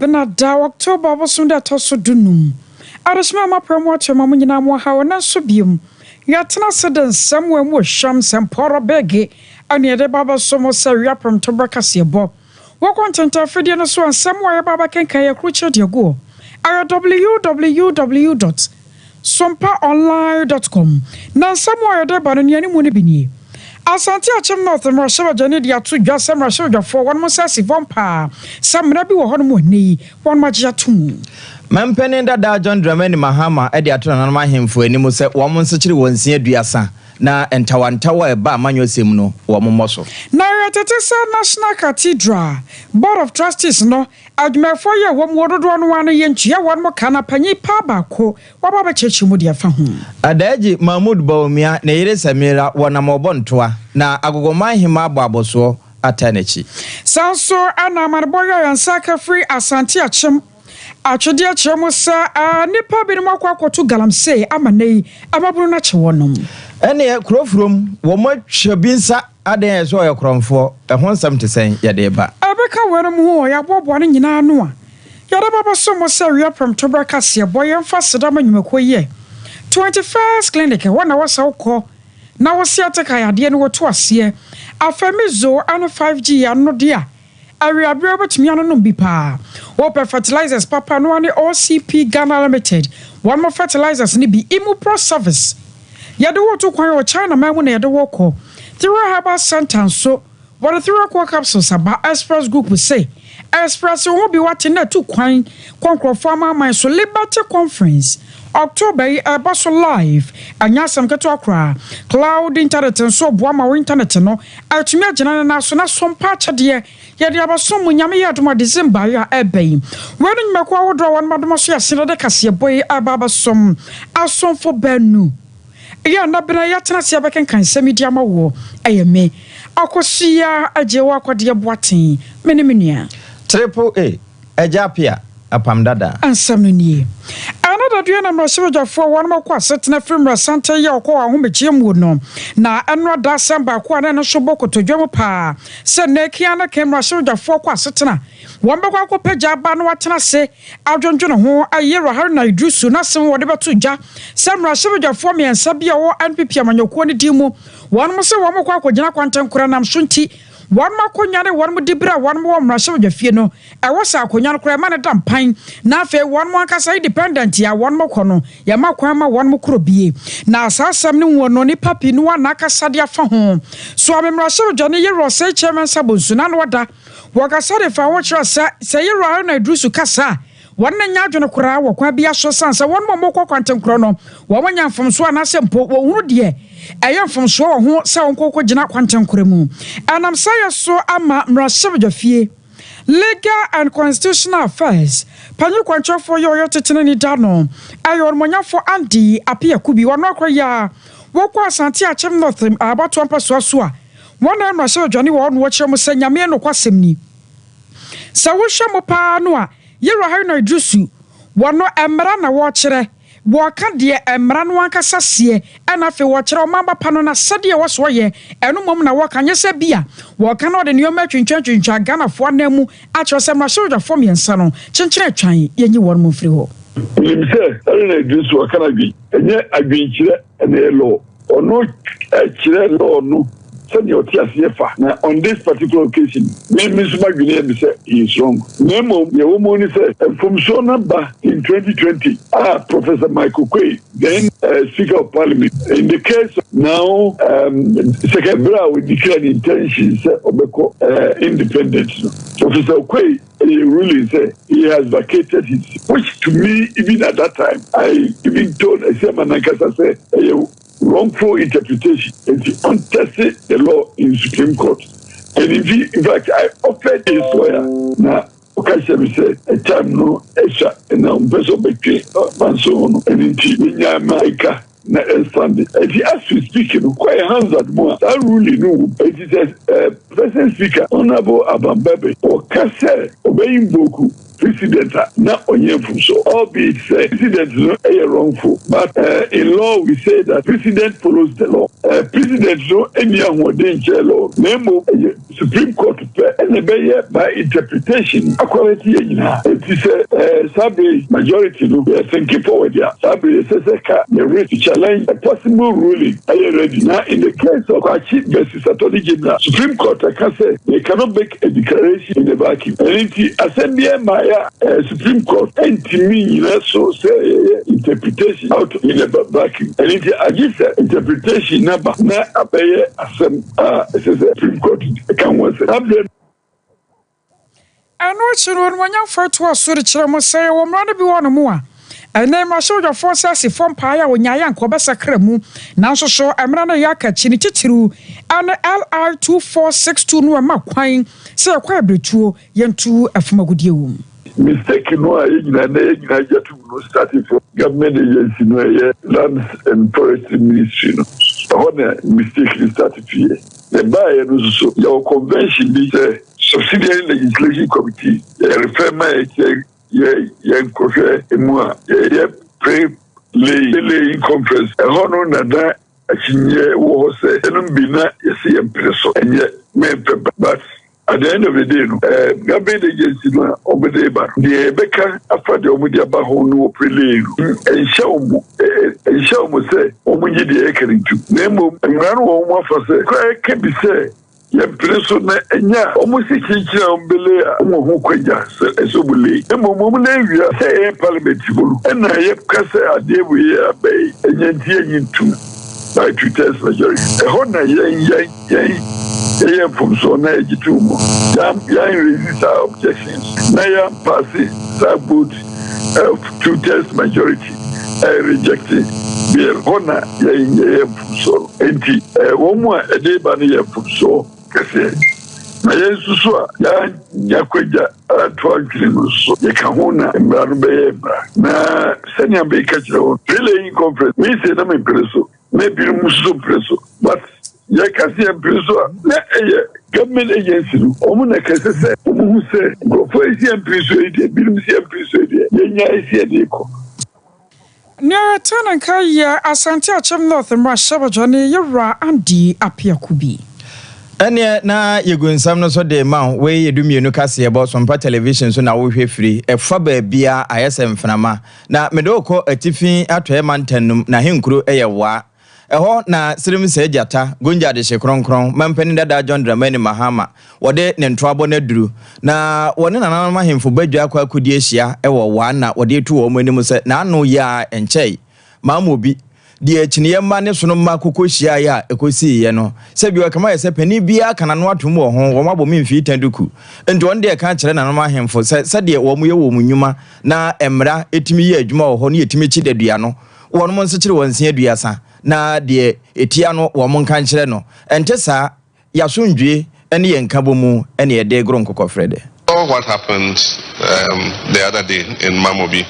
Benada October was soon that also dunum. Arishma ma promoter mamina mo how na subium. Yatana said somewhere more shams and pora beggy, and yet the baba somo saria from Tobracassia Bob. What content of Frediana Swan somewhere Baba can kaya creature dear go. www.sompaonline.com. Now somewhere there but any money bini. Asante achim north and Russia Jenny dia to just some Russia for one more sassy vampa. Some rabi wo hono ni one magia tum. Mampeni da John Dramani Mahama e dia to na ma hemfo ani mu se wo mo nsekire wonsia duasa na entawantawa e ba manyosem no wo mo so. Na Yatetesa National Cathedral Board of Trustees no adwumafo ye wo mo dodo no wan ye ntua won mo kana panyi pa ba ko wa ba ba chechi mu dia fa hu. Adaji Mahmud Bawumia na yire Samira wona mo bontoa na agogoma hima aboaboso atanechi. Sanso ana marboya yansaka free Asante achim Achodi achemo sa nipa bi no akwakoto galamsey amanei amaburu na chewonom. Ene kurofrom wo mo twabinsa aden so ye kromfo ehonsam te sen ye de ba. Abeka werum ho ya bobo ne nyina no a. Ya da baba so mo sa ria from Tobracassia boy emfa sedama nyumakoye. 21st clinic wona wasa ukọ na wo sia teka ya de ne wo to ase. Afemizo anu 5G anu dia. Area brother to me no bi pa. Open fertilizers papa no any OCP Ghana Limited. One more fertilizers ni bi Imu Pro Service. Yade wo to kwan o China man wo na yade wo ko. Through herbal sentence so what the through capsules about Express Group will say. Express will be watching na to kwan farmer man so Liberty Conference. October Basso Live and Yasam Katokra Cloud Internet and so Boama Internet no Altumia General National Sompa dear Yadia some Yamia to my December ya ebay. Wedding Macquaw draw one Mademoiselle Sinada Cassia boy Ababa some Asom for Benu. Ya Nabina Yatana Siabakan can send me Diama war. I may Akosia a Jewa Quadia Boatin Meniminia Triple A Japia Apamdada and Samini. Another day na mrashoja for one more kwa setna film Santa ya kwa humbechiemu no na enwa da samba kwa na shoboko tojwemo pa se nekia na kemrashoja for kwa setna wambe kwa ko peja ba no watena se adwondwono ho ayero har na idusu na sem wode beto gya se mrashoja for me ensa bia wo NPP amanyokuo ne dimu won mo se wo mo kwa akogina kwantankura nam sunti one more conyane, one more debra, one more Russia Fieno. I was a conyan cramana dampan. Na fe one more casa independent ya one more cono. Yama kwama one more crobie. Na sa some new one noni papi no naka sadia fa home. So I'm Russia Johnny Rose chairman Sabusunan wada. Wakasade fa watch us say you are na drusu kasa. One nya dwono kura wo kwa bia so sansa one more kwanten kro no wo wanya mfomso anasempo wo hunu de eyam mfomso wo ho sa wonkoko gina kwanten kura mu anam say so ama mrasebdwafie Legal and Constitutional Affairs panyu kwanchofo yo tetene ni dano ayor monyafo Andy apia kubi wono akoya wo kwa Asante Achem North abato ampaso so a wona mrasebdwane wo no kyeremo sanyame no kwasemni sa wo hwemo pa no a Yero ha na idrusu wono emra na wo kire wo ka de emra no anka sase ana fe wo kire o mamba pano na sade wo so ye eno mom na wo ka nyese bia wo ka na de nioma twintwa Ghana fo na mu a kire se mrashoja fo miensa no kyenkere twan yenyi won mu firi ho limse na idrusu wo kana bi enye adwinkire na elo ono kire lo no on this particular occasion, Mrs. Magdalene said he is wrong. Nemo, the woman said, from Sonaba in 2020, Professor Michael Quay, then Speaker of Parliament. In the case of now, Secretary Brown will declare intentions of independence. Professor Quay, he really said he has vacated his, which to me, even at that time, I even told Manakasa said, wrongful interpretation and to untested the law in Supreme Court. And in fact, I offered a lawyer. Now, Okasha said, a time no extra, and now Beso Beckley, Manson, and in America. And he asked to speak in quite hands at more. I really know it is President Speaker, Honorable Abambebe, or Kase, obeying Boku. President not on so albeit president is not wrongful, but in law we say that president follows the law. president no any ahoden chelo nemo Supreme Court and by interpretation quality it is sabi majority no thinking forward ya sabi seseka the right to challenge a possible ruling are you ready now in the case of Achi versus Attorney General Supreme Court can say they cannot make a declaration in the vacuum and assembly maya Supreme Court and to me so say interpretation out in the vacuum and it agis interpretation number na abaye asem Supreme Court can was I know children when young for to a sort of children say, "Oh, man, be one more." And then my soldier force us if from Paya when Yayan Kobasa Kremu, now so show Amrana Yaka Chinichiru, and LR2462 no Maquine, say a quite brutal, young two of Magudium. Mistake no I get to starting from government agency no lands and forest ministry no. Mistake started here. The buyer also your convention be subsidiary legislation committee refer my pre-lay conference na da achinye wo se enum bi na yesi empreso enye me but at the end of the day no government agency no obedeba the beka afa de omudi aba ho no pre-lay ensha omo se omunye de ekerintu na emo nwara wo mo afa se ka bi se yempreso na enya almost chichira ombele ho kwaja so bule emo na wia say parliament bulu na ye kase adebu ye abai enya ntu by 2/3 majority ho na ye from so na ejitumo ya resist our objections na ya pass that vote of 2/3 majority rejected bill ho na ye from so enti wo mu edeba na ye from so kasi na yesu so ya kwaja atwagire so ye ka hona embrano be na senya be ka kire really conference we say na me preso maybe muso preso but ye ka see preso na government agency no omo na ka se omo hu se go for isi preso e bi mu se preso e ye nya isi e ko near turn and kaya asante acham north mrasha jani yera andi apiakubi ene na yegunsam no so de ma we yedumienu kase ebo Sompa television so na wo hwe free efa ba bia ayesem fnama na medoko atifi atoe mantanum na henkuro eyewa eho na sirim se jata gonja de hekronkron mampani dada John Dramani Mahama wode ne ntoabo na duru na wone nananam ahemfo badwa akwa akudi ehia ewo wa na wode tu wo manim se na anu ya enchei mamobi die chiniye ma ne sono ma kokohia ya ekosi ye no se bi wakama ye se pani bia kana no atom wo ho wo mabɔ memfi tanduku enti won de ka kire nananam ahemfo se de wo mu ye wo munyuma na emra etimi ye adwuma wo ho ne etimi chi dadua no won mo nse kire wonse aduasa na de etia no wo mo nka kire no ente sa yasondwe ene ye nka bomu ene ye de gro nkokofrede. What happened the other day in Mamobi,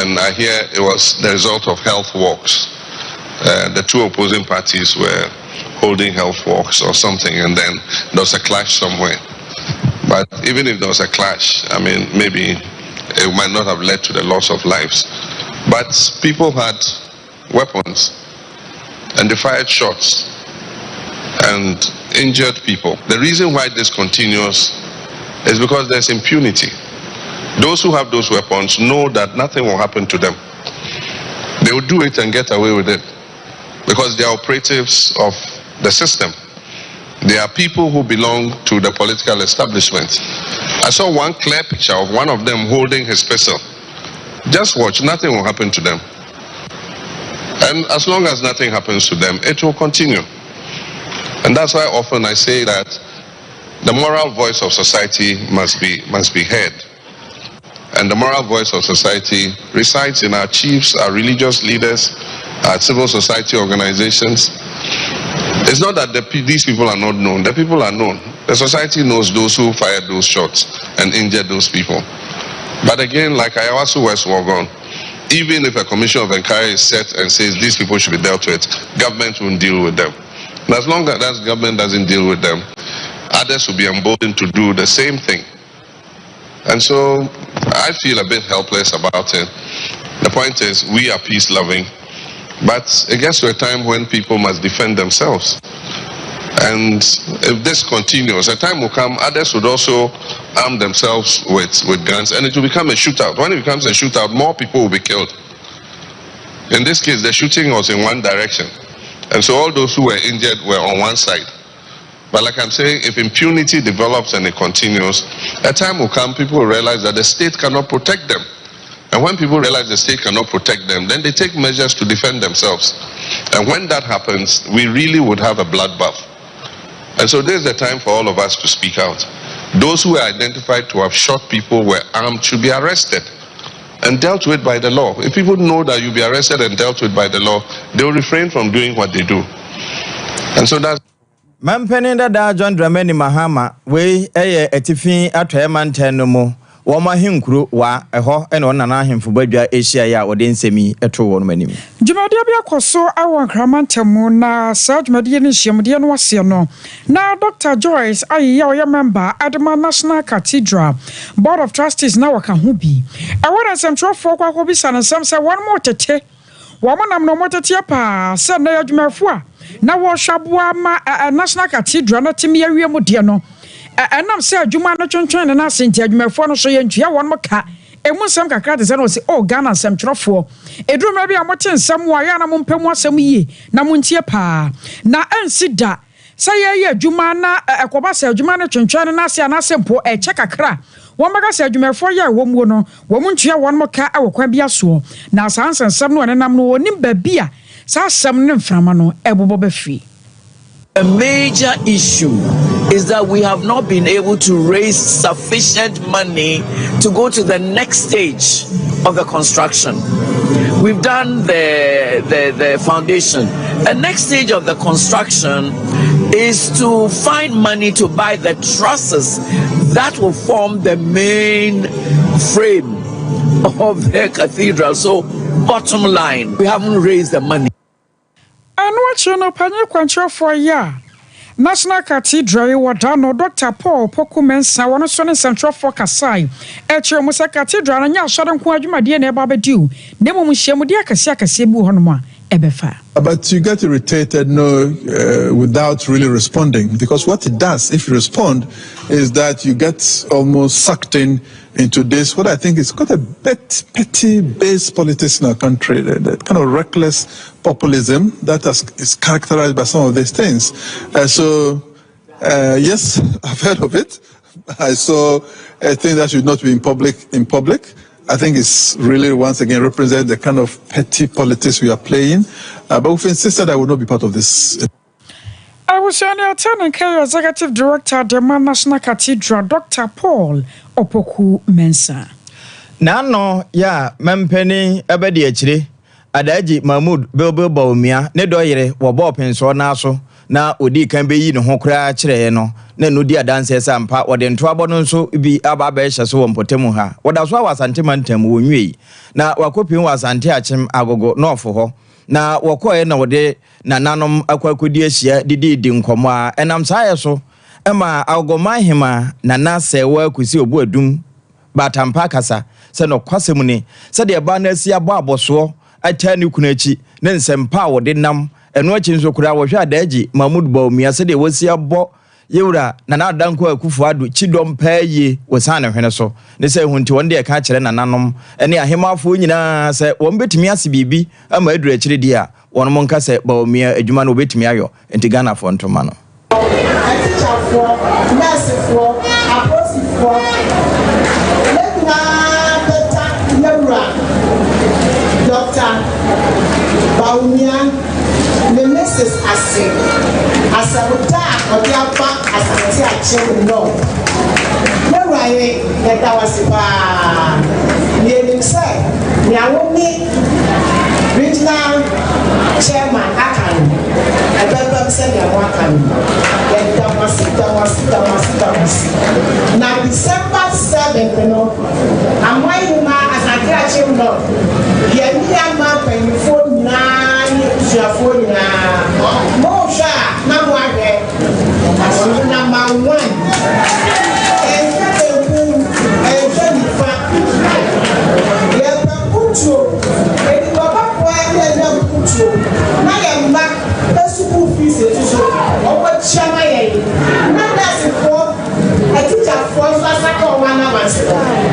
and I hear it was the result of health walks. The two opposing parties were holding health walks or something, and then there was a clash somewhere. But even if there was a clash, I mean, maybe it might not have led to the loss of lives. But people had weapons, and they fired shots and injured people. The reason why this continues is because there's impunity. Those who have those weapons know that nothing will happen to them. They will do it and get away with it because they are operatives of the system. They are people who belong to the political establishment. I saw one clear picture of one of them holding his pistol. Just watch, nothing will happen to them. And as long as nothing happens to them, it will continue. And that's why often I say that the moral voice of society must be heard. And the moral voice of society resides in our chiefs, our religious leaders, our civil society organizations. It's not that these people are not known. The people are known. The society knows those who fired those shots and injured those people. But again, like Ayawasu West Wagon, even if a commission of inquiry is set and says these people should be dealt with, government won't deal with them. And as long as that government doesn't deal with them, others will be emboldened to do the same thing. And so I feel a bit helpless about it. The point is, we are peace-loving. But it gets to a time when people must defend themselves. And if this continues, a time will come, others would also arm themselves with guns, and it will become a shootout. When it becomes a shootout, more people will be killed. In this case, the shooting was in one direction. And so all those who were injured were on one side. But like I'm saying, if impunity develops and it continues, a time will come, people will realize that the state cannot protect them. And when people realize the state cannot protect them, then they take measures to defend themselves. And when that happens, we really would have a bloodbath. And so this is the time for all of us to speak out. Those who were identified to have shot people were armed should be arrested and dealt with by the law. If people know that you'll be arrested and dealt with by the law, they will refrain from doing what they do. And so that's... Mampeni da John Dramani Mahama, we etifi atwe manten no mo. Woma hinkru wa eho ene onana hemfo badwa Asia ya ode nsemi eto won manim. Jumadi bia koso awon kramantemu na sa jumadi ni hyiamde no wase no. Na Dr. Joyce ayi ya member Adama National Cathedral Board of Trustees na waka ho bi. Awara semtrofo kwa ko bi sansam se won mo tete. Wo mo nam no mo tete pa se na adwumafo a na wo hwaboa ma National Cathedral na timi awie mo de no. Enam se adwuma no twentwen na asenti adwumafo no so ye ntwea won mo ka emu nsam kakra de se no se o Ghana nsam twerofo eduruma bia mo te nsam wa ya na mo mpemu asam yie na mo ntie pa na ansida se ye adwuma na ekoba se adwuma no twentwen na ase anasempo eche kakra won baka se adwumafo ya wo mu no wo mo ntwea won mo ka awokwa bia so na asansensam no ne nam no onim ba bia sa asam ne mframa no ebobo ba fi. A major issue is that we have not been able to raise sufficient money to go to the next stage of the construction. We've done the foundation. The next stage of the construction is to find money to buy the trusses that will form the main frame of the cathedral. So, bottom line, we haven't raised the money. And what you know, Panya Quancho for ya. National Cathedral, Wadano, Dr. Paul Pokumensa, one of Sonny Central for Kasai, Echo Musa Cathedral, and Yah Shadon Quajuma, dear Babadew, Nemo Mushamudia Kasiaka Sebu Honoma, Ebefa. But you get irritated, without really responding, because what it does, if you respond, is that you get almost sucked into this, what I think is quite a bit petty base politics in our country, that kind of reckless populism that is characterized by some of these things. Yes, I've heard of it. I saw a thing that should not be in public. I think it's really, once again, represent the kind of petty politics we are playing. But we've insisted I will not be part of this. I was your attendant care executive director of the National Cathedral, Dr. Paul Opoku Mensa. Nano, ya, Mempeni, Abedi Echiri, Adaji Mahmoud Bilbo Baumia, Nedoyere, Wabopin so naso, na Udi can be in Hokra Chireno, Nenudia dances and part what in trouble so be Ababesha so on Potemuha. What as well was Antimantem Wunwi. Na Wakopin was Antiachim Agogo, no for her. Na wakoe na wode na nanom akwakudi ahia didi nkomo enam saye so ema agoma hima na nase wa kusi obu adum batampa kasa se no kwasem ni se de ba na asi abo aboso atani kunachi ne nsempa wode nam eno achi nso kura wo hwa adaji Mahmoud Baumia se de wasi abo yewura na adanko akufu adu chidom paye wosane hwene so ne se hunti wonde ka kire na nanom ene ahemafo nyina se won betimi ase bibi ama aduru akire dia won mo nka se Baumia adwuma no betimi ayo enti Ghana fo ntoma no Dr. Baumia the message as a or the back as a teacher no. No way that was nearly said. Naomi regional chairman Akan. I better send your Akan. Then that was now December 7th, you know. And why you as a teacher no. Yeah, me and my penny phone phone number one. mutuo na yɛ mma school fees etuso ɔwɔ kyɛn ayɛ na nurse for a teacher for so asaka ɔwɔ anamase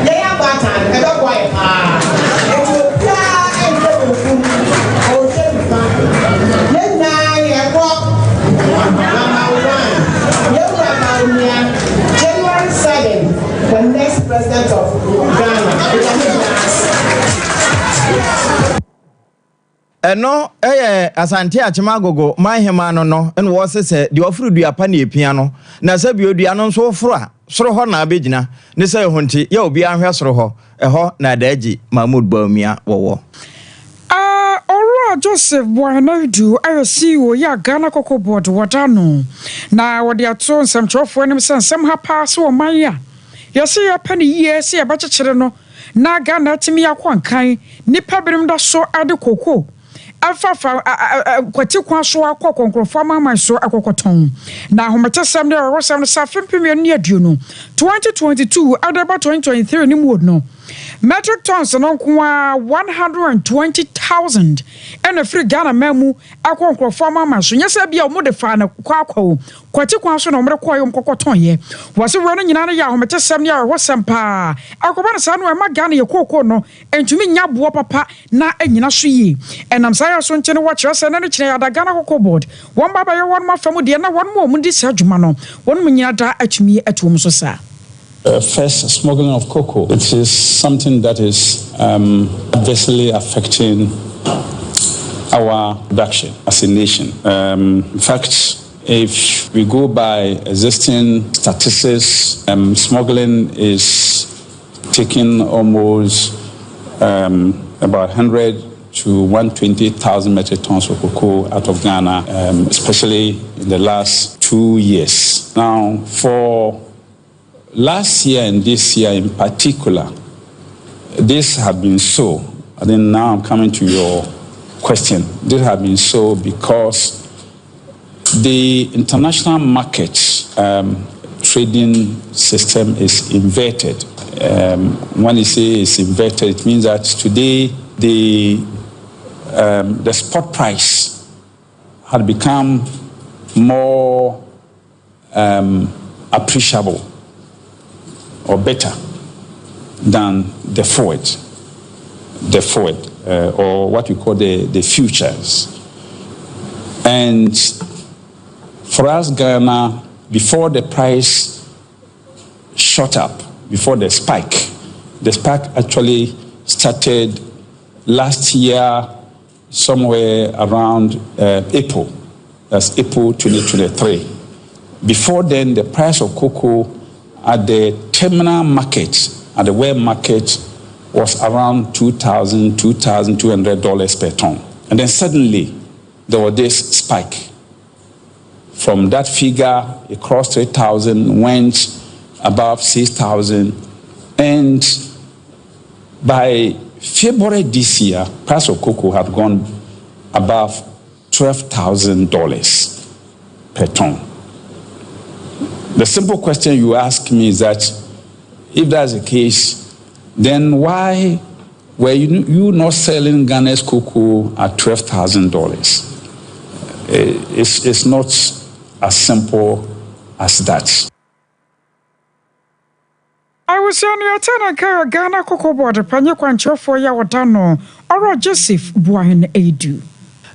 yɛ yɛ abata ɛbɛ bɔ ayɛ paa etu obiara ɛnfɛ ofu ɔwɔhwɛ nipa yɛ nyinaa yɛ kɔ number 1 yɛ wura Baumia January 7 the next president of Ghana. Eno asante achima gogo mahema no eno wo sese de ofuru duapa na epia no na se bi odua no nso ofuru a soro ho na abegina ne se honti ya obi ahwe soro ho eho na daji Mahmoud Baumia wowo Joseph Boanadu CEO ya Ghana Cocoa Board wadano na wode ato nsamtwofo enim sensem ha pa so omanya yesi ya pani yesi ya bachechere no na Ghana timi yakwankan nipa birim da so ade koko afafa kwati kwa so akọ konkrofo mama so akokoton na homechesem de rosem no safempem ne aduonu 2022 adaba 2023 ni mu no metric tons no kwa 120,000 and free Ghana memu akonkrofo mama so nyesa bia omo de fa na kwa kwati kwa so no omre kwa yom kokoton ye wose wro no nyina ya homechesem ne rosem pa akoba na sa no e ma Ghana ye kokoko no entumi nya bo papa na anyina so yi enam sa so nche ne watch ase na ne kire ya da Ghana Cocoa Board won baba ye won mafamu de na won mo di sa adwuma no won mo nyina da atumi atuom so sa. First, smuggling of cocoa. It is something that is adversely affecting our production as a nation. In fact, if we go by existing statistics, smuggling is taking almost about 100 to 120,000 metric tons of cocoa out of Ghana, especially in the last 2 years. Now, for last year and this year in particular, this have been so. And then now I'm coming to your question. This have been so because the international market trading system is inverted. When you say it's inverted, it means that today the spot price had become more appreciable or better than the forward, or what we call the futures. And for us, Ghana, before the price shot up, before the spike actually started last year, somewhere around April. That's April 2023. Before then, the price of cocoa at the terminal market, at the web market, was around $2,200 per ton. And then suddenly, there was this spike. From that figure, it crossed 3,000, went above 6,000. And by February this year, price of cocoa had gone above $12,000 per ton. The simple question you ask me is that if that's the case, then why were you not selling Ghana's cocoa at $12,000? It's not as simple as that. I was saying you attend Ghana Cocoa Board, Panya Quancho for Yawatano, or Joseph Boyan Edu.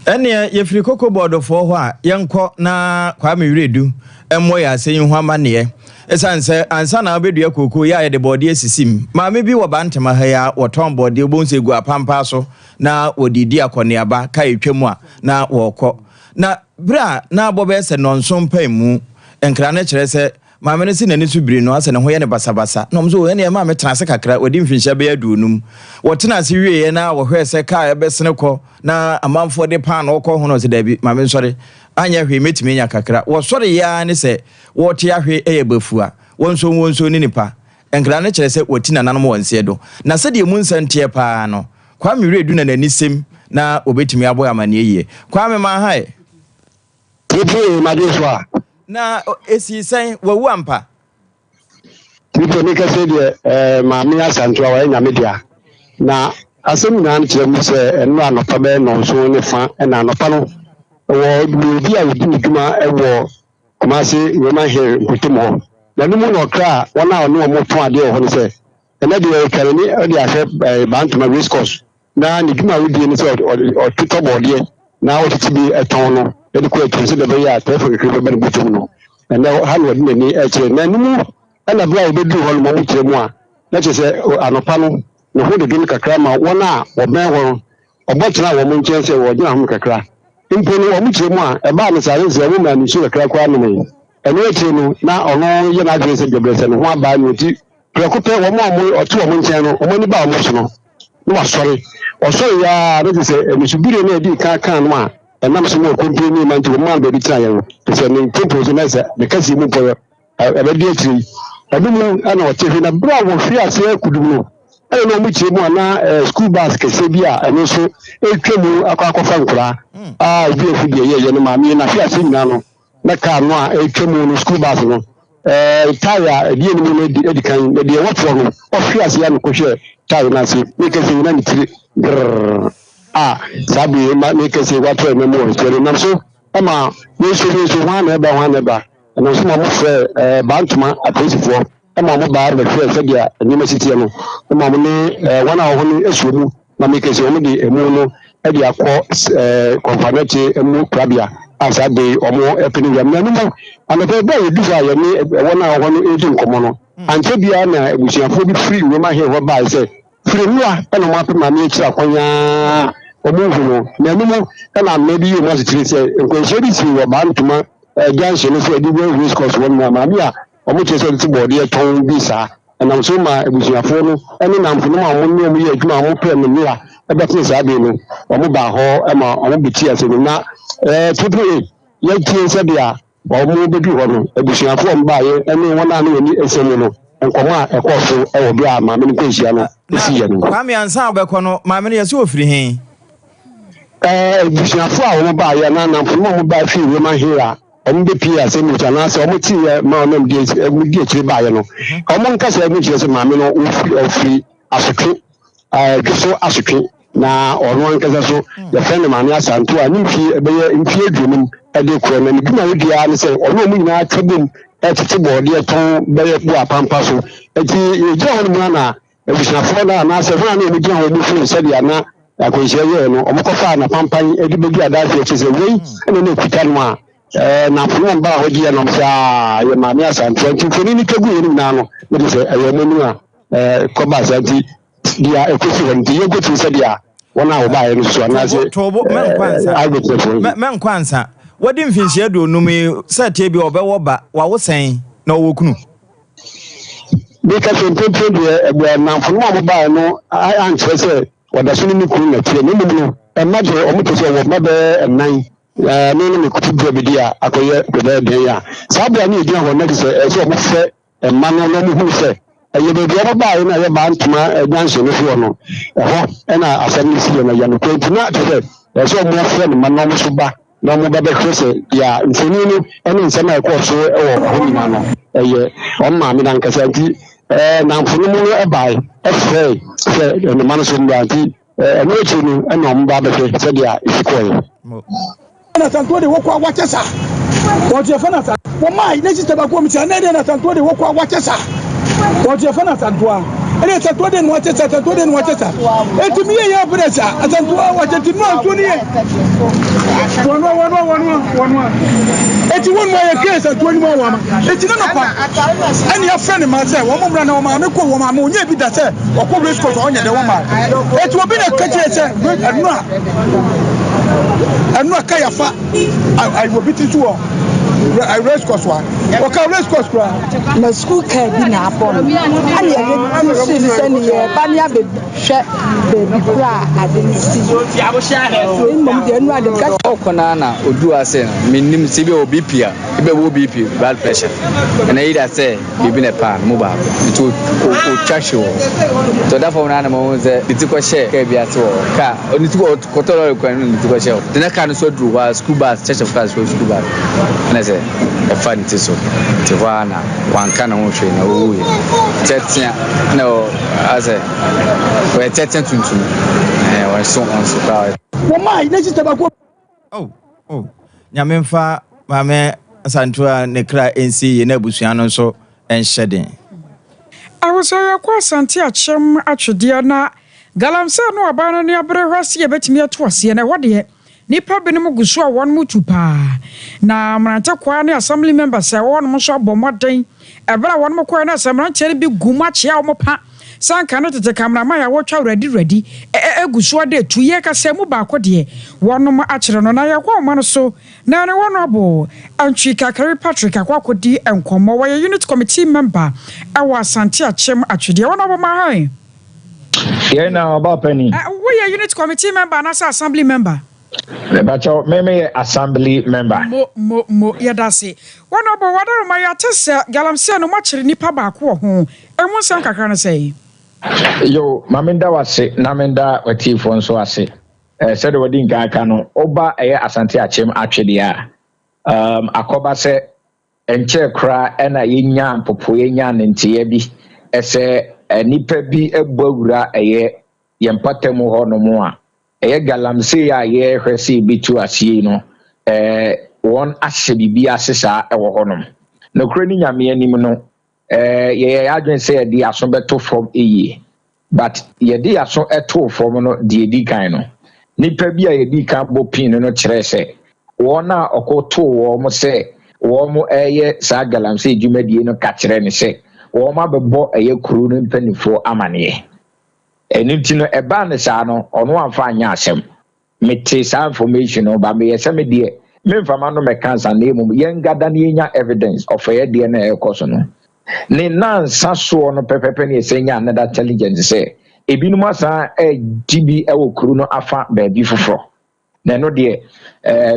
Ene yefri Cocoa Board for wa yanko na Kwame Redu emmo ya seyin hwama ne esanse ansa na obedua cocoa ya de board esisim ma me bi wo bantama ha ya woton board obonse gu apampa so na odidi akoniaba ka etwemu a na wokọ na bra na abobe se nonso mpamu enkra na kire se ma me si nani so biri no ase ne ho ye ne basabasa no mzo ene ma me transe kakra wodi mfinhya be adunum wotena se wieye na wo hwe se ka ebesene kọ na amanfo de pan okọ hono se dabi ma me nsore anya hwe metimi nya kakra wo sore ya ne se wo te ahwe eyebafua wonso ni nipa enkra na kire se wotina nanom wonse do na se de mu nsantie pa no kwa me redu na nani sem na obetimi abo amane ye kwa me ma hai Tipu madeswa na esi sen wawu ampa Tipu nika se de maami asantua wa nya media na asem na nche mu se eno anopa be no so ne fa na anopa no wo bi a wodi ne dwuma ewo kumase yema here nkutimo na numu no kra wona ono mo to ade ho ne se ena de kare ni ode ahwe bantuma race course na ne dwuma wodi ne se o tuto bode na o titi bi eton no e ko eton se de be ya tefo kekere be butum no ena ha no de ni e kire na numu ena bra obedu ho mo kire mu a na che se anopa no no ho de kakra ma wona oben ho obotena wo mo nchen se wo gina ho kakra imponi wo mo kire mu a e ba no sare se wo ma ni su kakra kwa no me eno eche no na ono ye na adrese gebrese no ho aba no ti prekope wo mo otu wo mo nchen no o mo ni ba wo so no no wa sorry o sorry ya no se emisubire na edi kan no a enam so mo kompre ni man ti wo man be bi tira ye no se ni propose na se be kasi mu po e be di etiri ebi mu ana o tefi na bra wo fi ase kudum no e no mu chi mu na school bus kese bi a eno so etwemu akwafa nkura bi efu bi ye no ma mi na fi ase nyina no na ka no a etwemu no school bus no tire die ni mu edi kan de wotro no o fi ase ya no ko hwe tire na se mi kese na ni tiri sabi ma mi kese wotro me mo so na so ama ni so wa na ba no so mo fe bantuma aposifo ama mo ba ba fe dia nyima sitie no ama mo ni wana ho ni esumu na mi kese mo di emu no e di akọ konfanati emu krabia asa de omo epini yam na no ana fe ba yedu fa yam ni wana ho ni edu nkomo no ante bia na ebusiafo bi free we ma he ho ba se free nua e no ma pe ma mi kira kwanya omo hu no na numu na me bi yo ma sitire se nkwense bi si wo ba ntuma janse no so di race course won na ma bia omo chese ti body e ton bi sa na so ma ebusiafo no ene na mfuno ma mo ne mo ye adwuma mo pe me nira e be tin sa be no omo ba ho e ma omo biti ase na people ye tin se dia omo be bi ho no ebusiafo mo ba ye ene wona na ni esemu no nkomo a ekofo e wo bia ma me ko hia no esi ye no kwame ansa obekọ no ma me ne yesi ofiri hin ebusiafo a wo ba ye na mfuno mo ba fi we ma hira ombe pia se mu chana se omo ti ma onam die chiri ba ye no omo nka se mu chiri se ma me no ofri asotwe so asotwe na ono nka so ya friend ma ne asanto a nimfi ebeye mfi adwumum ade kro na ni na wodi a ne se ono mu nyina twebom tete bode ton beye bu apampa so eti ye ho mu na ebusiafo na se funa na mu gina ho mu fu se dia na akonhye ye no omo kofa na pampan edi begi adafi che se wei ene na kuta no a na funu ba ho dia no sa ye ma me asanto ntufoni ni kegu ye ni na no me se ayo mu a ko ba santi dia ekofi wonti ye go tu se dia wona wo ba ye no so na se tobo men kwansa wodi mfinhia do numi sete bi obewo ba wa wo sen na wo kunu because people de na funu mo ba no an se wada sunu ni kunu na tie no mu no maje o mo to se wo ma be nan no me kutu do be dia akoye be de ya sabu ani edi ho na se so mo fe ma no no mu hu se ye be do ba na ye ba ntuma janse no fo no ho na asem si na ya no ko ntuna to se so mo fe ma no mo so ba na mo ba be krese ya mfoni no ene nsema e ko so e wo ho ni na no ye o ma mi na nkasa nti na mfoni mu e bai e fe ne man so mba nti ene echi no ene o mba be fe se dia isikoye na tanto de wokwa wachesa woje fa na ta wo mai ne system ba ko mi na de na tanto de wokwa wachesa woje fa na tanto a ene tanto de no wachesa tanto de no wachesa etumi ye ya bresa tanto wacheti no to ni wono eti won mo ye case tanto ni mo wa ma eti na pa ene ya friend ma say wo mo mra na wo ma me ko wo ma onye bi da say okwo race course onye de wo ma eti obi na kache say anu akaya fa I will beat you I race course one okay race course kwa na school ka bi na apon ani ye si se ni ye ba ni abe hwe baby kra adensi mom de anu ade ka okona na odu ase minnim sibe obipia ibe wo bp blood pressure and either say bibi na pan mo ba to o chasho to da for na mo ze bitiko share ka bi ase wo ka oni to kotoro kwa ni bitiko share de na kan so dru wa school bus church of class school bus na ze e fan ti so ti wana wanka na ho hwe na wo ye chetia no as a we're tetting to we're so on so proud. Oh, Nyamemfa, Mame Santua Nekra NC Nebusiano so and shedding. I was a quasanti at Shem Achodiana Galamsa no abana near Brewasi a bet me at was and a what yet. Nipa Benimo Gusua one mutupa. Na Manta Quani assembly members say one Mosha Bomodin. A bra one more corner, some rancher be Gumachi Mopa. San cannot the camera my watch already ready. Gusua de 2 years Semu Bakodi. One more actually on I one so. Nana one abo. And Chika Carry Patrick Aquakodi and Como a unit committee member. I was Santia Chem actually one of my Yeah, now about Penny. We are unit committee member and as assembly member. But maybe assembly member. Mo yeah that's it. One of what my artist Galamsia no much nipa baako ho. And one san kakra say. Yo, Maminda was it, Namenda or T phone so I say. Said the wedding guy cano Oba Asante Achem actually. Akoba se enche kra ena yinya popoyenya ntiyebi ese nipa bi ebawura yempatemu ho no mo a galamse ya ye hwese bitu asie no won ahye bibia asesa ewo ho no no kra ni nyame anim no ye adwen se di aso beto from eye but ye di aso eto from no di edi kan no nipa bi a ye di kan bo pin no kire se wona okoto wo mo se wo mo sa galamse dwumadie no ka kire ne se wo ma bebo kuru no mpanifo amane eniti no eba ne sa no ono amfa anya asem mete sa information no ba me yesa me de me mfama no me cancer na emu yengada na yenya evidence of de na ekoso no ne nansa so no pepepe ne yesenya another intelligence say ebinum asa dibi ewo kuru no afa ba bi foforo na no de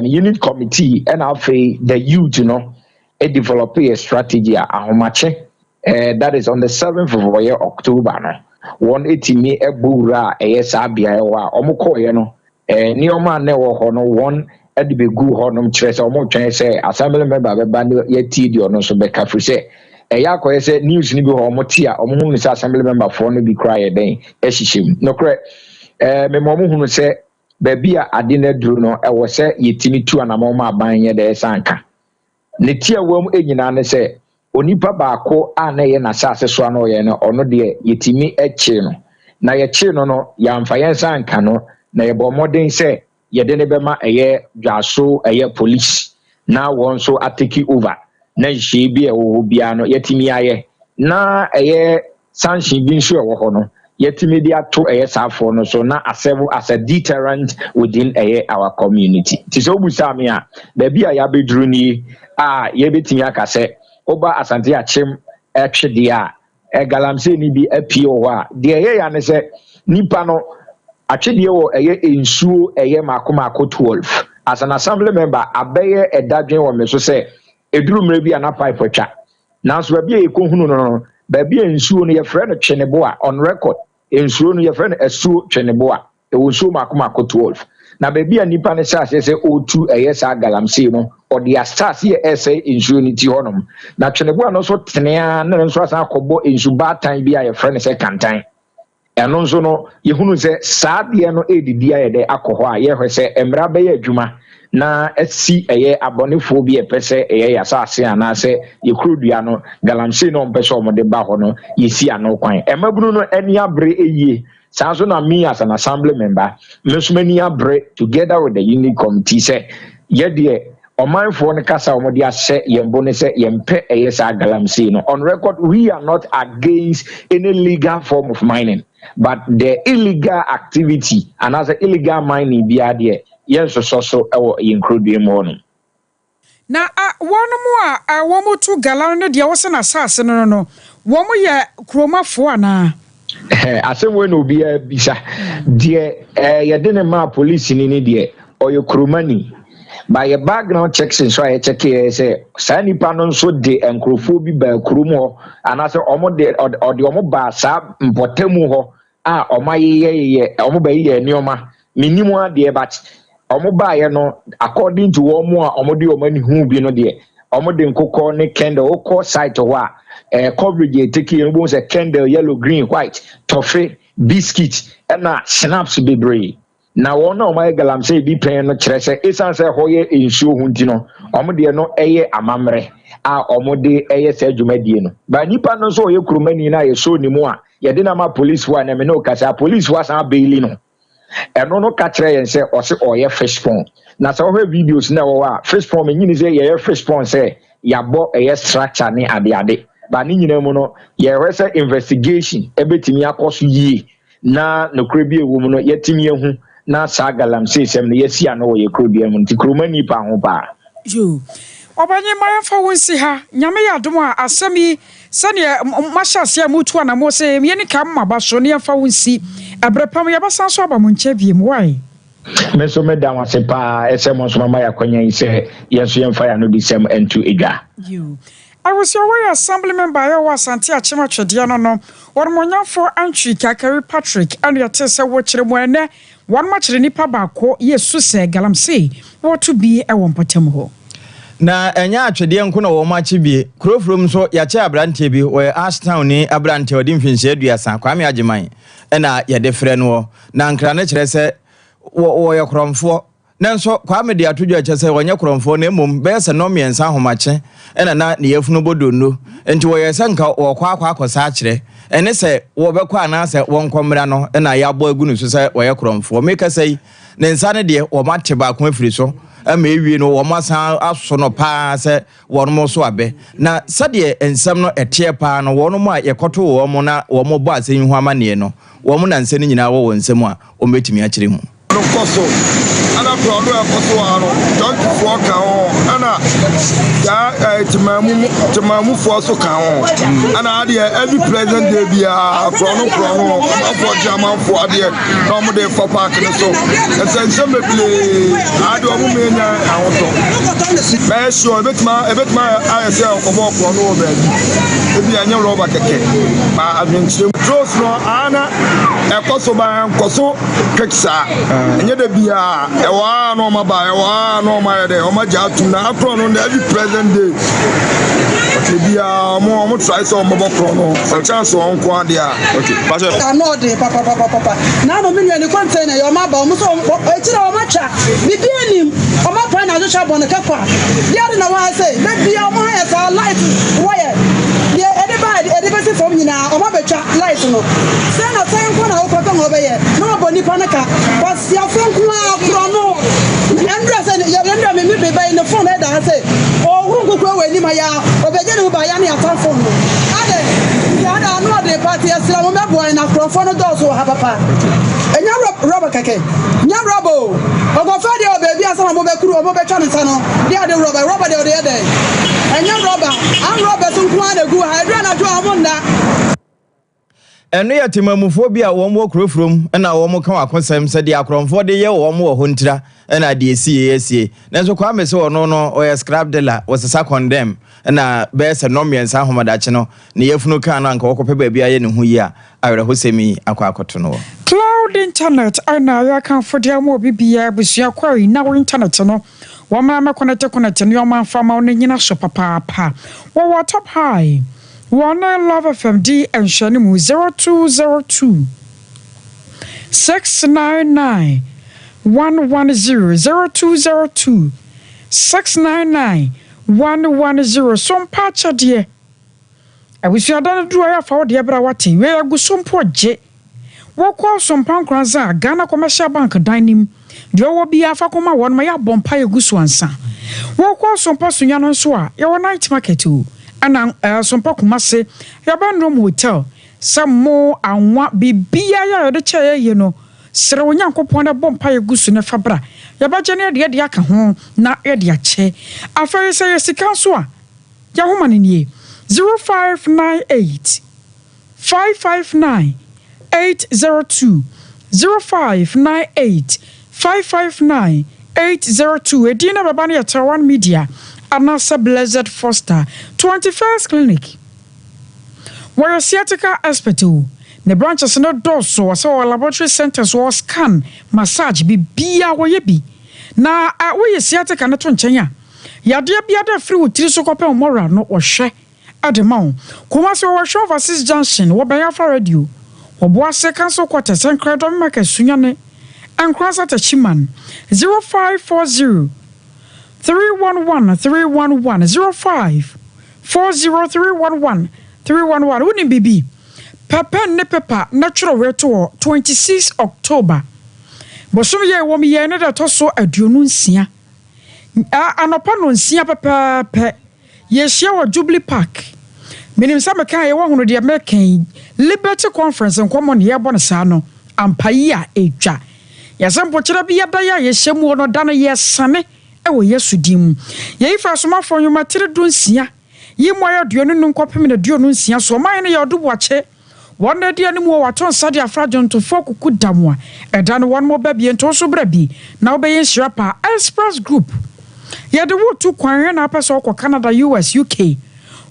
unit committee and afei the youth you know develop a strategy ahomache that is on the 7th of October no 180 me ebura sabia wa omokoye no nioma na wo ho no won edibegu ho no kire se omo twen se assembly member beba ne yati di ono so beka fri se yakoye se news ni bi ho omo tia omo hu se assembly member for no bi cry den ehihim no kre me mo hu se baby a ade na duru no ewo se yetimi tu anamo ma ban ye de sanka ne tia wom enyina ne se onipa baako a na ye na sase so ano ye no ono de yetimi echi no na ye chi no ya mfa ye sanka no na ye bo modern se ye de ne be ma eye dwaso eye police na won so atake over na hye bi e wo bia no yetimi aye na eye sanction bi nso e wo ho no yetimi dia to safo no so na as a deterrent within our community. Tiso busa me a baby a ya bedru ni ye betimi aka se oba asante achem etwe dia galamse ni bi apie wo a de ya ne se nipa no atwede wo ensuo makomako 12 as an assembly member abeye edadwen wo me so se eduru mre bi ana pipe twa nanso baby e kohunu no baby ensuo no ye frɛ no twenebo a on record ensuo no ye frɛ no esuo twenebo a ensuo makomako 12 na baby anipa ne sa se otu sa galamse no or the stars here say ensuo ni ti honom na twenebo no so tenea na nso asa akɔbɔ ensu batan bi a ye frɛ no se kantan eno nso no ye hunu se saade no edidi ayede akɔhɔ a ye hwɛ se emra bɛyɛ adwuma na asi abonefo bi epese yasase anase ye krodua no galamse no mpese omode ba ho no yesi ano kwan emabunu no ani abre eyie sanso na me as an assembly member mesumani abre together with the unit committee say ye de omanfo no kasa omode ahye yembo ne se yempe sa galamse no on record we are not against any legal form of mining but the illegal activity and as a illegal mining bia de yes so include mo no na one mo a wo mo to galan no de wo se na sase no wo mo ye kromafo ana asem we no bia bisa de ye de ne ma police ni de oyo kromani by your background checks so I check here say sani panon so de enkrofo bi ba kromo ana se omo de o de omo ba sa mpotemu ho a omo ye omo ba ye nioma minimu ade but omo ba ye no according to omo a omo de omo ni hu bi no de de nkokɔ ne candle okɔ site hɔ a coverage e take you know say candle yellow green white toffee biscuit na schnapps bebree na wɔn na ɔmo galamsey bi pɛn no kyerɛ sɛ esan sɛ hɔ yɛ nsuo ho nti no ɔmo de no ɛyɛ amammerɛ a ɔmo de ɛyɛ sɛ dwumadie no ba nipa no nso ɔyɛ kurumani na yɛ so ne mu a yɛde na ma police wa na me no kasa police wa san baili no ɛno no ka kyerɛ yɛn sɛ ɔse ɔyɛ fish pond na sɛ ɔhwɛ videos na wɔwɔ a fish pond me nyini sɛ yɛyɛ fish pond sɛ yɛabɔ ɛyɛ structure ne ade ba ne nyina mu no yɛhwɛ sɛ investigation ɛbɛtumi akɔ so yie na nokora bi ɛwɔ mu no yɛtumi ehu na saa galamsey sɛm no yɛsi ano wɔ yɛ kuro bi mu nti kurumani pa ho pa yo Obanye mayamfa wonsi ha nyame ya adom a asɛm yi sɛne mahyɛase a mutu ana mo sɛ me ne ka mmaba so ne yɛmfa wonsi abrepam yɛbɛsan so aba mo nkyɛ biem why me so me da wase pa ɛsɛ mo so mama yakwanya yi sɛ yɛso yɛmfa ya no di sɛm ɛntu edwa you I was your way assemblyman by our Santi Achima Chediano no or Monyafo Antri Kakari Patrick and your tessa watcher when one much nipa bako yes suse galamsey what to be a wampotemo na enya atwede nko na wo machi bie krofrom so ya cha abrante bi we Ashtown ni abrante odi mfinse aduasa kwame ageman na ye de frɛ no na nkra ne kyerɛ sɛ wo ye kromfo nanso kwame de atodwo a kyerɛ sɛ wonye kromfo na emom be sɛ no miensa ahomache na ne yafunu bodono enti wo ye sɛ nka wo kwa akosa akyerɛ ene sɛ wo bɛkɔ ana sɛ wonkomra no na ya bɔ agu no so sɛ wo ye kromfo me ka sɛ ne nsa ne de wo mate ba ko afiri so ama ewie no wo masan aso no pa se wono mo so abe na sade ensam no etie pa no wono mo a yekoto wo mo na wo mo bo asen hu amane no wo mo na nsani nyina wo nsam a o metimi a kire mu no koso ana pro do koso ano don't for ka ho ana ya timamu for so ka ho ana ade every president dey bia pro no for jama for ade no mo dey for park no so essential me play ade o mo me nya ahoto be sure ebetma ayese okobo pro no be ebi anya roba keke ma adventure trust no ana ekoso ba nkoso keksa enye de bia ewa no ma ba ewa no ma de o ma ja tu na akro no every present day bia mo try so mo bokro no a chance on ko ade a okay pastor no de papa na no me ni container yo ma ba mo so e tira o ma cha bibia nim o ma pa na zo cha bon ka kwa dia na wa say be bia o ma ha sa light wire dia edebasi from nyina o ma be cha light no say na say ko na o ko to be ye no boni pa na ka was ya fonku a kro no ndra say ya ndra me be by no phone da say o huru ko we ni ma ya o be je ni ba ya ni atan phone no ade ya da no de party asira mo me boy na kro phone do so ha papa enya roba keke nya robo o go fa de o be bia sama mo be kuru o mo be twa ne sa no dia de roba de o de ede enya roba an roba so nko na gu ha edra na to amonda eno ya timamufo bi a wo mo krofrom na wo mo kan akonsem se de akromfo de ye wo mo ho ntira na de esie nanso kwa me se ono no o ya scrap dealer wo sesa condemn na be se no miensa homadache no ne yefunu kan na nka wo kope ba bia ye ne hu yi a awre ho semi akwa akoto no cloud internet ana ya kan fodi am obi bia busua kwari na wo internet no wo ma me connect no yo ma fama no nyina so papa wo top high One Love FMD and Shanimu 0202 699 110 0202 699 110 Sompa chadie I wish you had done do I for the abra wati we go sompo je wo call Sompa nkranza Ghana Commercial Bank dining de wo bia fa koma won ma ya bompa yegusu ansa wo call Sompa sunya no so a ye wo night market o ana Sompa Kumase ya bandrom hotel samo anwa bibia ya de chaye ye no sere onyankopon na bompa yegusu ne fabra ya ba gene de aka ho na ye de ache afere se yesika so a ya homa ne nie 0598 559 802 0598 559 802 edina baba ne Tawan Media Anasa Blessed Foster 21st Clinic where a sciatica expert the branches no doso so laboratory centers or scan massage bibia wo ye bi na we sciatica na to nchen ya yade biada free wotiri so kope omora no ohwe adema wo kuma se wo hwe overseas junction wo ben afa radio wo boase council quarters enkredom market sunyane enkrasa tachiman 0540 311 311 0540 311 woni bibi papa ne papa natural way to 26 October bosom ye wo mi ye ne da to so aduonu nsia anopa no nsia papa ye hia wo Jubilee Park minim sa meka ye wo hono de mekan Liberty Conference nkomo ne ye bo ne sa no ampayi a edwa yasampo kira bi yada ya ye hyemu no da no ye sane ewo Yesu dim ye ifa soma fo nyuma tire do nsia yi mo ya duonu no nkopem na duonu nsia so man ne ye odubo ache wonde dia ne mo waton sade afrajon to fokuku damwa eda no won mo ba bi ento so bra bi na obeyen shirapa Express Group ye de wo tu kwan na apeso ko Canada US UK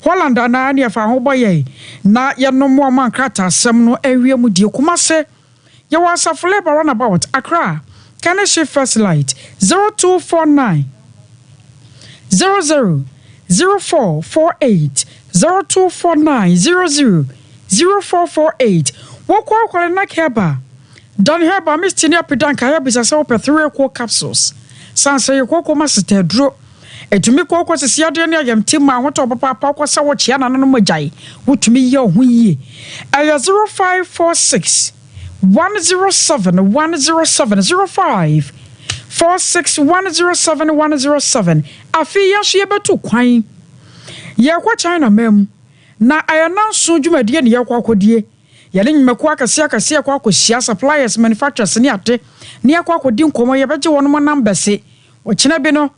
Holland na ne fa ho boye na ye no mo man krata asem no awie mu die kuma se ye was a flavor runabout Accra Kaneshi First Light 0249 00 0448 0249 00 0448 wokwa kwale na keba don heba mistini apidanka ya bisa se ope 3 ko capsules sanse ye kokko masete duro etumi kokko sisi ade ne ayamtima hoto papa kwa sa wo chia na no magyae wotumi ye ho yie aya 0546 107 107 05 46 107 107 afi ya so ye betu kwan ye kwa China mem na ayana so dwumadie ne ye kwa akodie ye le nyimako akase kwa akosia suppliers manufacturers ne ate ne ye kwa akodi nkomo ye beje wono number se wo kina bi no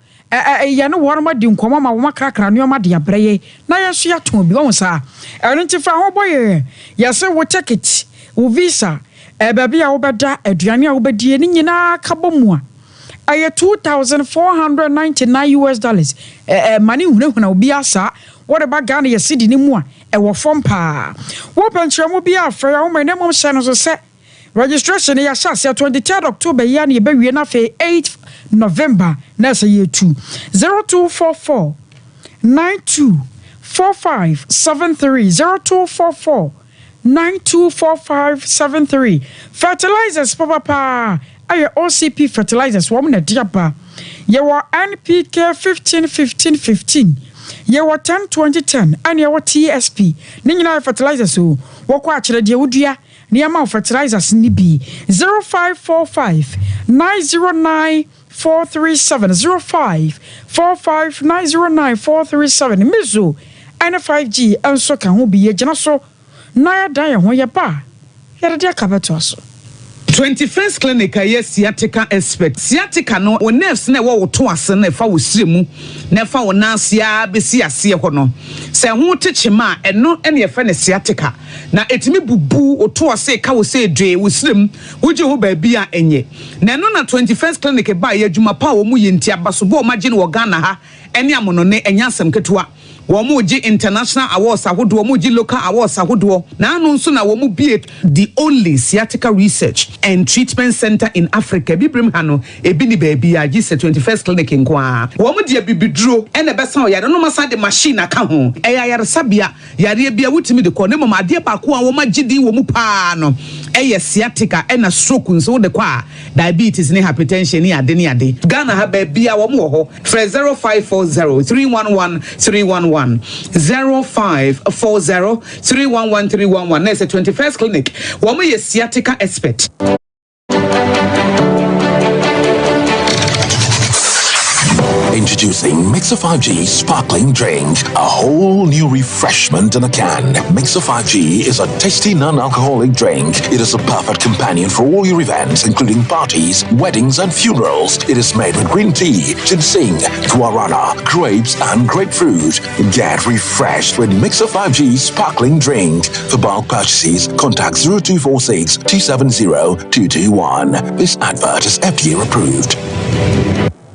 ye no wono ma di nkomo ma wo makrakra ne o ma de abreye na ye so ya ton bi won sa eno ntifa ho boye ye se wo ticket wo visa baby a wo beda aduane a wo bedie ni nyina ka bomu a aye $2,499 US money hunahuna obi asa what about Ghana ye cedi ni mu a wo fom pa wo penchemo bi afra wo menemom hye no so se registration ya sha 23 October ya na ye bewie na fe 8 November na se ye 0244 924573 0244 924573 fertilizers papa aye OCP fertilizers wo na diaba ye wo NPK 15 ye wo 10 and ye wo TSP ni nyina fertilizers o wo kwa akire de wodua ni ama fertilizers ni bi 0545 909 437 0545 909 437 mizo and 5G enso kan ho bi ye gina so na ya dan ye ho ye ba ye de akabeto so 21st clinic yes sciatica expert sciatica no o nerves na wo to ase na fa wo siremu na fa wo nansia besi ase ho no se ho techema eno ene fa ne sciatica na etimi bubu o to ase ka wo se dwe wo sirem wo je ho ba bia enye na eno na 21st clinic ba ye adwuma pa wo mu yenti abaso bo o magye no Ghana ha ene amono ne enya asem ketua Womuji international awards ahodo womuji local awards ahodo na anu nso na womu be the only sciatica research and treatment center in Africa bibrim ha no ebi ni baabi a gise 21st clinic nkoa womu de bibiduro ene besa oyare no masa de machine aka ho eya yare sabia yare bia wutimi de ko ne mama ade pa ko a wo magidi womu pa no eye sciatica ena stroke nso de kwa diabetes ne hypertension ne ade ne ade Ghana ha baabi a womu ho 0540 311 311 0540 311 311 That's a 21st clinic. Woman is sciatica expert. Introducing Mixer 5G Sparkling Drink, a whole new refreshment in a can. Mixer 5G is a tasty non-alcoholic drink. It is a perfect companion for all your events, including parties, weddings, and funerals. It is made with green tea, ginseng, guarana, grapes, and grapefruit. Get refreshed with Mixer 5G Sparkling Drink. For bulk purchases, contact 0246 270 221. This advert is FDA approved.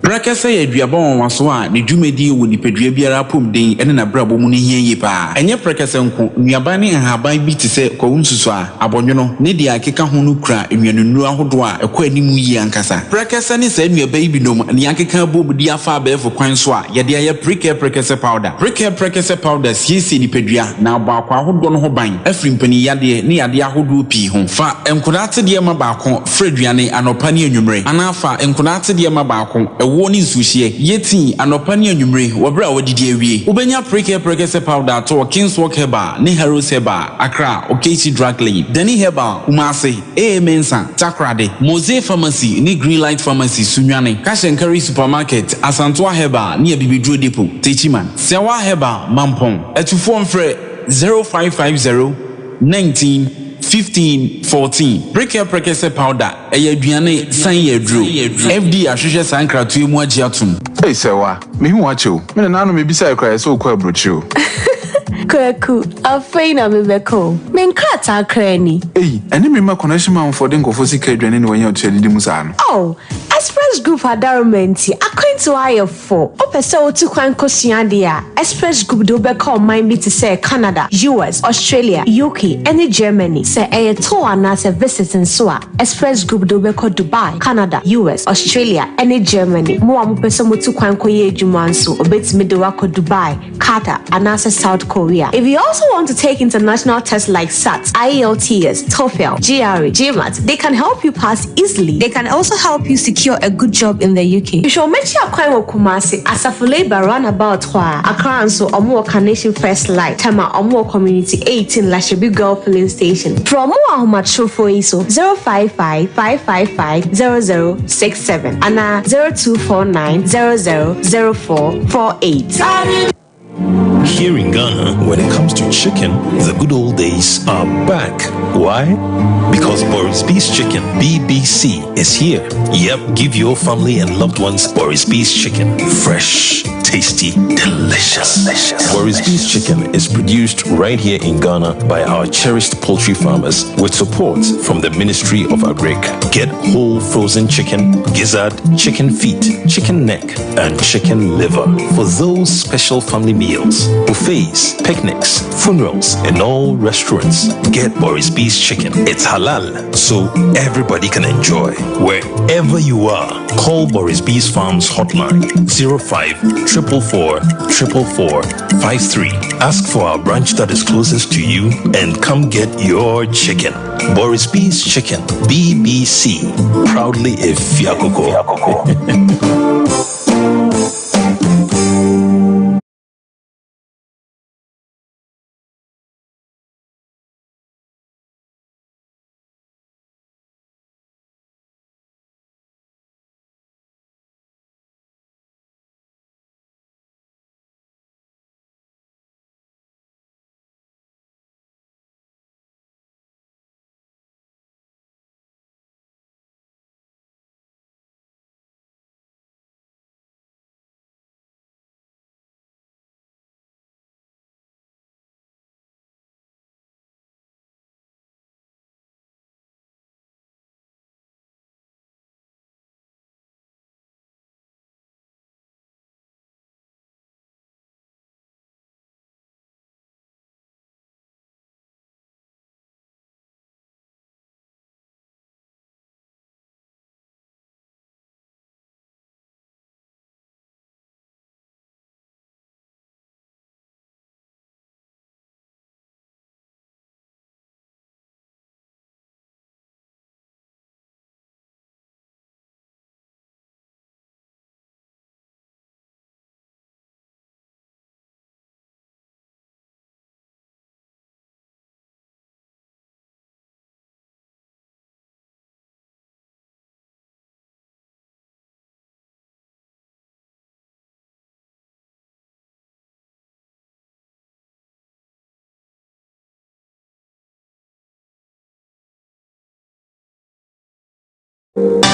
Brakasa ye aduaba won waso a ne dwumedi wo nipadua biara pom den ene na brabo mu ne hia yi pa enye brakasa nko nuaba ne haban bi te se kwawunsusu a abonwono ne dia akeka ho no kura enwanunu ahodo a ekọ animu yi ankasa brakasa ne sa nuaba yi binom ne akeka bobudi afa abefo kwan so a ye dia ye brakasa powder brakasa powder siesi nipadua na abakwa ahodo no ho ban afiri mpani yade ne yade ahodo pi ho fa enkodate de ma baako freduane anopa ne anwumre anafa enkodate de ma baako ewo ni nsuhie yeti anopa ne anwumre wobra wadidi awie ubenya brakasa powder to Kingswalk Herbal ne Heroes Herbal Accra Okesi Drug Lane Dani Herbal Umase Mensa Takrade Mose Pharmacy ne Greenlight Pharmacy Sunwane Kashenkari Supermarket Asantwa Herbal ne Bibidro Depot Techiman Sewa Herbal Mampong etufo mfre 0550 19 15 14 brakasa powder aduane san yedro FD ahwehwe sankratu emu agiatum hey sewa me hu acho me na no me bisa ekra so kwa brochu Kwaku, afeina mebeko. Menkrata krani. Hey, eni me ma connection man for den kofo sika aduane ne wanya otu adidi musa no. Oh, Express Group adarumenti akwantu aye for. Opese otu kwan kosiade a Express Group do beka mind bi to say Canada, US, Australia, UK, and Germany. Say e to ana se visiting so a Express Group do beka Dubai, Canada, US, Australia, and Germany. Mo am pese mo tu kwan koye adwuma nso obetimi de wako Dubai, Qatar, and South Korea. If you also want to take international tests like SAT, IELTS, TOEFL, GRE, GMAT, they can help you pass easily. They can also help you secure a good job in the UK. You should make sure you Kumasi Asafo Labor runabout Accra and so Omo Carnation First Light, Tama Omo Community 18 Lashabi Girl Filling Station. From Omo for ISO 055 555 0067 and 0249 000448. Here in Ghana, when it comes to chicken, the good old days are back. Why? Because Boris Beef's Chicken, BBC, is here. Yep, give your family and loved ones Boris Beef's Chicken. Fresh, tasty, delicious. Boris Beef's Chicken is produced right here in Ghana by our cherished poultry farmers with support from the Ministry of Agric. Get whole frozen chicken, gizzard, chicken feet, chicken neck, and chicken liver for those special family meals, buffets, picnics, funerals, and all restaurants. Get Boris Beef's Chicken. It's halal, so everybody can enjoy. Wherever you are, call Boris Beef's Farms hotline 05 444 53. Ask for our branch that is closest to you and come get your chicken. Boris Beef's Chicken, BBC, proudly a Fiakoko.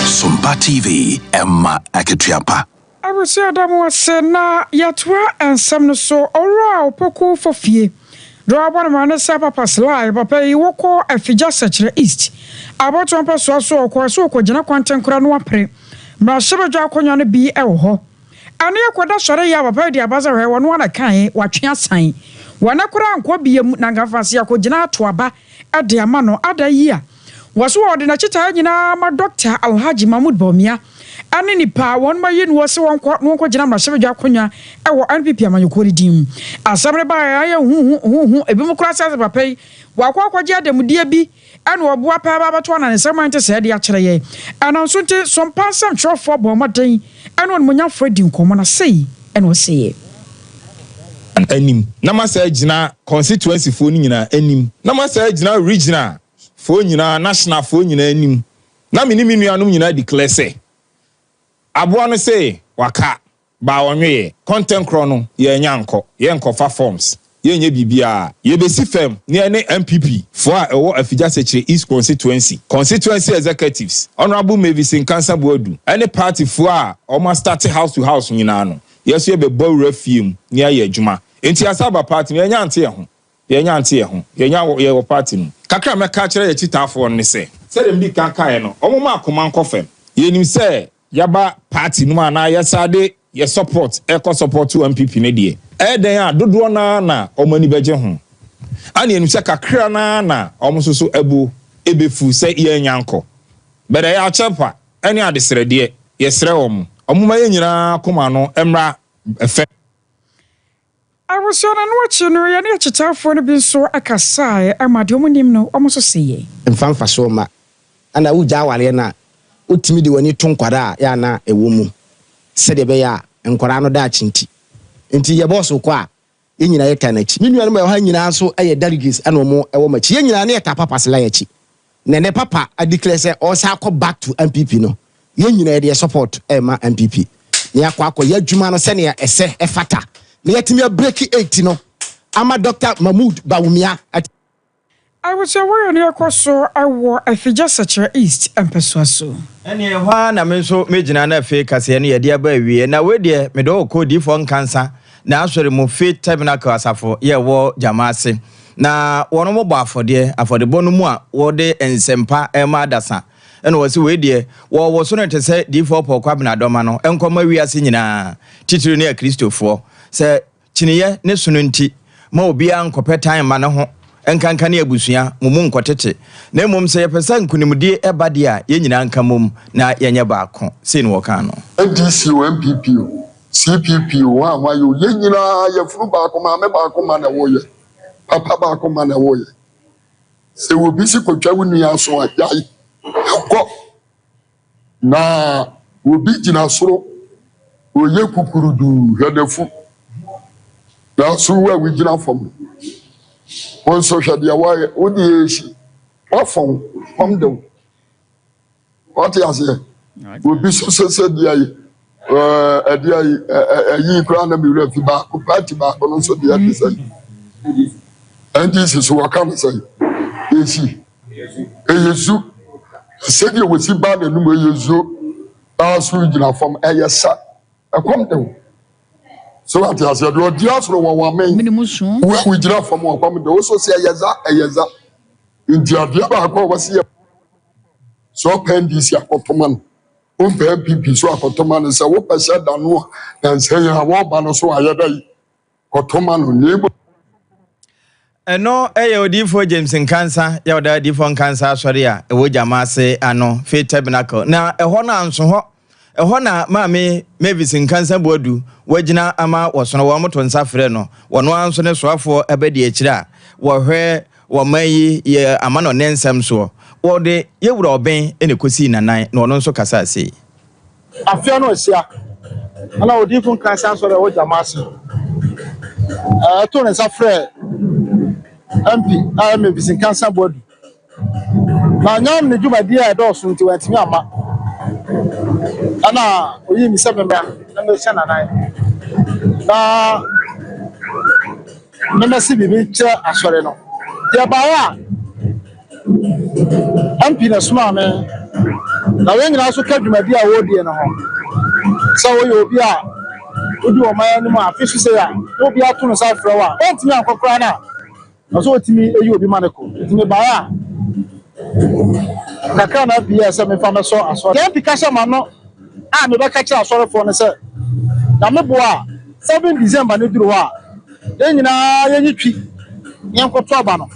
Sompa TV, Emma Aketiapa. I will say that was na yatwa and some so ora opoko for fie. Draw one man sa papa slide, papa you walk a fija search east. About one person so ko jina kwanten kura no apre. Mrashibadwa akonya no bi ewo ho ane yakoda sore ya papa di abaza hwe wono na kan watwe asan wana kura anko biem na ngafase yakogina to aba ade ama no adayi a waso wode na chita nyina ma Dr. Alhaji Mahmoud Bawumia ane nipa won ma yi no se wonko gina Mrashibadwa akonya ewo NPP amanyokori dim asabre ba ya hu ebi mu kura sa papa yi wakwa kwaje adamudie bi ane oboa pa ba bato na nsema nte se de akere ye ananso nte Sompa sam trofo bo maden ane on munya Fredi nkomo na sei ene o sei anim na masa gina constituency fo ni nyina anim na masa gina regional fo nyina national fo nyina anim na mini nuanum nyina declare say aboa no say waka ba wonwe content cro no ye nyanko ye nkofa forms ye nye bibia ye besi fam ne MPP for a ewo afija sechere East constituency executives honorable Mavis Nkansa Boadu any party for a almost start house to house nyina no yes ye be bowra fiem ne aye adwuma enti asaba party ye nya ante ho ye nya ye party no kakra meka kire ye chitafo ne se dem bi kankan no omoma akoma nkofem ye nim se yaba party no na yesade ye support eco support to MPP ne de eden a dodo na omani beje ho ani enu se kakra na omososo ebu ebefu se ye nyanko bede ya chepa ani adesere de ye sere omuma ye nyina koma no emra efe awosona no wachi no ye ne chitafo no bi so akasa amade omunim no omoso seye mfamfa so ma ana uja wale na utimi de wani tonkwara ya na ewo mu sede be ya nkwara no da chinti enti ye boss ko a ye nyina ye kanachi ni nuanu ma ha nyina so eye delegates ana mo ewo machi ye nyina na ye ta papa sela ye chi ne papa a declare say o sa ko back to MPP no ye nyina ye de support ma MPP ne akwa ye adwuma no se ne ese efata ne yetimi break 8 no ama Dr. Mahmoud Bawumia I was aware near Cosso, I wore a figure such a East and Persuaso. Any one, I mean, so Major fake as any idea baby, and now we dear, me do code different cancer. Now, sorry, move fit tabernacle as for ye war Jamasi. Now, one more bar for dear, for the Bonumua, war day and Sempa, Emma Dassa. And was away dear, war was sooner to say default for Quabina Domano, and come we are singing a teacher near Christopher. Say, Chinia, Nesununti, Mo Bian Copeta and Manaho. Enkankane abusua mumum kwotete na mum se yepesa nkunimdie ebade a ye nyina nka mum na yenye baako sei no woka no NDC MPP CPP wa amayo ye nyina ye furu baako ma me baako ma na woye papa baako ma na woye se obi si kwatwa wunu aso ajai ko na obi jina soro oye kukurudu hedefu na so wa wi jina fam on social dia why odi eshi ofon pomdo what you say we be so dia yi kra na mi refi ba party ba no so dia say and this is what can say eshi eyesu se dia we si ba na nu eyesu asu gina from eyesa akomdo so what you say do dia so wa men we gina from wa kwam do so say eyeza indiadia ba ko wasi so pendisi akotoman on MPP so akotoman say wo pese da no na say ya wo ba no so ayeda yi kotoman no eno odifo James Nkansa ya oda odifo Nkansa sorry a ewo jamase ano Faith Tabernacle na eho na anso ho eho na maame Mavis Nkansa Boadu wagina ama wosono wo moto nsafre no wono anso ne soafo ebedi akira wo hwe wo mayi ye amano nensem so wo de yewura oben ene kosi nanan na wono nso kasa sei afia no sia ana odifo Nkansa so wo jamase to nsafre MP Mavis Nkansa Boadu na nyam ne djuma dia edoso nti wantimi ama ana oyi mi sebemba na me chana nai na me si bibi che asore no ya bawa MP na suma me na we nyina so ka dwumadi a wodie no ho so we obi a odi o man mu afisu se ya obi ato no sa frɛ wa ontimi ankokora na so otimi eyi obi maneko otimi bawa kakana biya se me fa me so asore ya pika sha ma no a me bɛka kyerɛ asɔrefoɔ no sɛ na meboa 7 December no duru hɔ a yɛn nyinaa yɛnyi twi yɛnkɔto aba no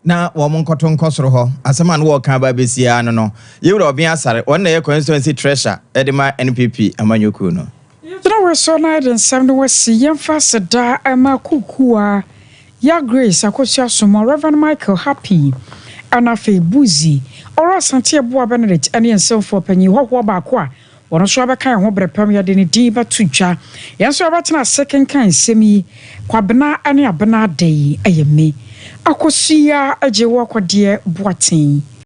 na wɔn nkɔto nkɔsoro hɔ asɛm a no wɔka ba besia no yɛwura obi asare wɔn na yɛ constituency treasurer edema NPP amanyoku no yɛtena wɔ so na yɛde nsɛm no wasi yɛmfa seda ama kukua ya Grace akosua somo Reverend Michael Happy anafe buzi ɔrɔ asante eboa Benedict ɛne nsɛmfo panyi hɔhoɔ baako a wɔn so abɛka ho brɛpam yɛde ne din bɛto dwa yɛn so abɛtena second kan semi kwabena ane abena dai ayeme akosua agye wɔ kɔdeɛ boaten